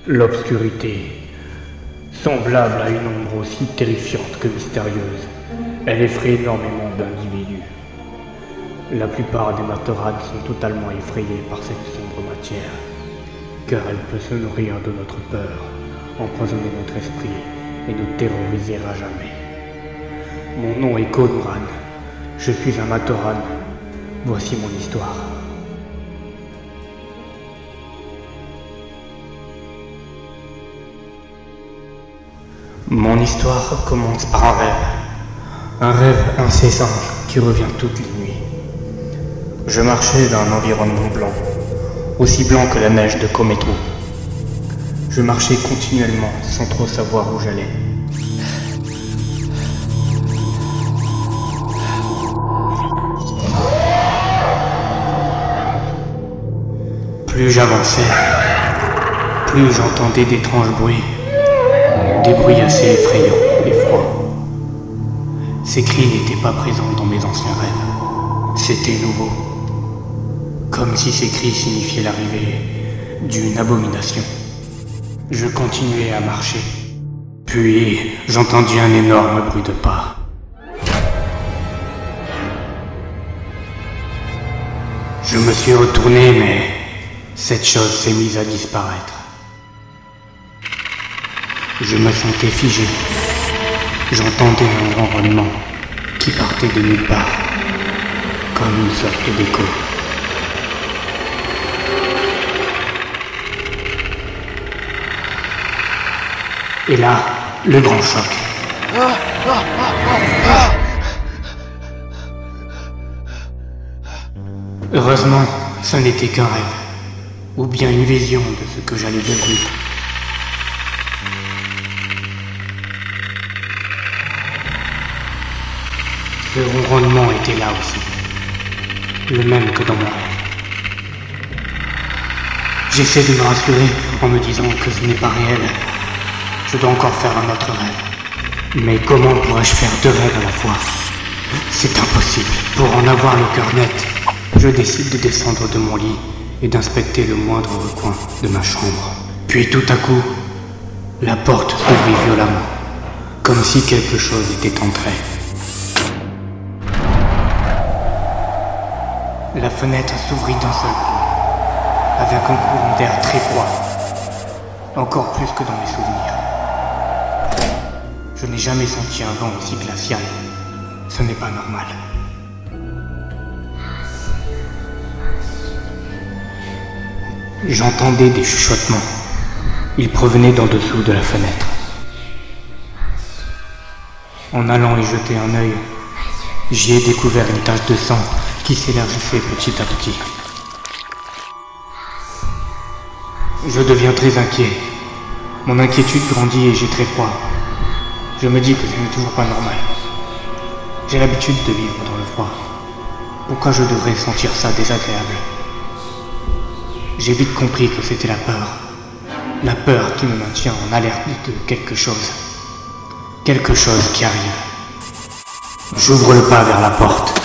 L'obscurité, semblable à une ombre aussi terrifiante que mystérieuse, elle effraie énormément d'individus. La plupart des matorades sont totalement effrayés par cette sombre matière, car elle peut se nourrir de notre peur, empoisonner notre esprit et nous terroriser à jamais. Mon nom est Conran, je suis un matoran. Voici mon histoire. Mon histoire commence par un rêve incessant qui revient toutes les nuits. Je marchais dans un environnement blanc, aussi blanc que la neige de Kometru. Je marchais continuellement sans trop savoir où j'allais. Plus j'avançais, plus j'entendais d'étranges bruits. Des bruits assez effrayants et froids. Ces cris n'étaient pas présents dans mes anciens rêves. C'était nouveau. Comme si ces cris signifiaient l'arrivée d'une abomination. Je continuais à marcher. Puis j'entendis un énorme bruit de pas. Je me suis retourné, mais cette chose s'est mise à disparaître. Je me sentais figé. J'entendais un ronronnement qui partait de nulle part, comme une sorte d'écho. Et là, le grand choc. Heureusement, ce n'était qu'un rêve, ou bien une vision de ce que j'allais devenir. Ce ronronnement était là aussi, le même que dans mon rêve. J'essaie de me rassurer en me disant que ce n'est pas réel. Je dois encore faire un autre rêve. Mais comment pourrais-je faire deux rêves à la fois? C'est impossible. Pour en avoir le cœur net, je décide de descendre de mon lit et d'inspecter le moindre recoin de ma chambre. Puis tout à coup, la porte s'ouvrit violemment, comme si quelque chose était entré. La fenêtre s'ouvrit d'un seul coup, avec un courant d'air très froid, encore plus que dans mes souvenirs. Je n'ai jamais senti un vent aussi glacial. Ce n'est pas normal. J'entendais des chuchotements. Ils provenaient d'en dessous de la fenêtre. En allant y jeter un œil, j'y ai découvert une tache de sang qui s'élargissait petit à petit. Je deviens très inquiet. Mon inquiétude grandit et j'ai très froid. Je me dis que ce n'est toujours pas normal. J'ai l'habitude de vivre dans le froid. Pourquoi je devrais sentir ça désagréable? J'ai vite compris que c'était la peur. La peur qui me maintient en alerte de quelque chose. Quelque chose qui arrive. J'ouvre le pas vers la porte,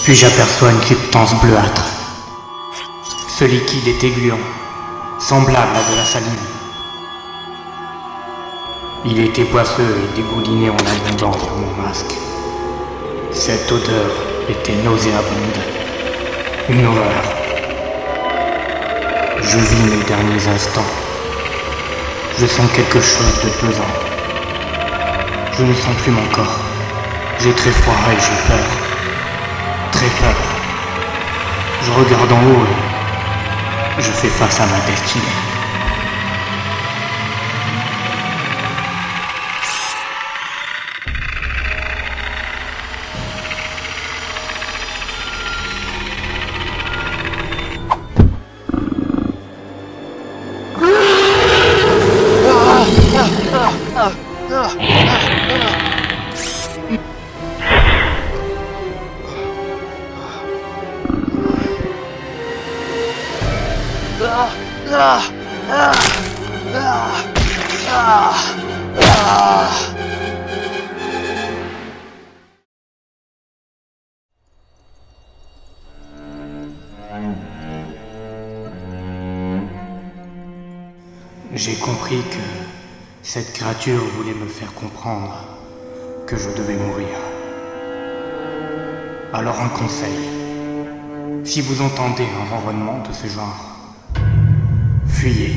puis j'aperçois une substance bleuâtre. Ce liquide est gluant, semblable à de la salive. Il était poisseux et dégouliné en abondance sur mon masque. Cette odeur était nauséabonde. Une horreur. Je vis mes derniers instants. Je sens quelque chose de pesant. Je ne sens plus mon corps. J'ai très froid et j'ai peur. Très peur. Je regarde en haut et je fais face à ma destinée. J'ai compris que cette créature voulait me faire comprendre que je devais mourir. Alors un conseil. Si vous entendez un ronronnement de ce genre, fuyez.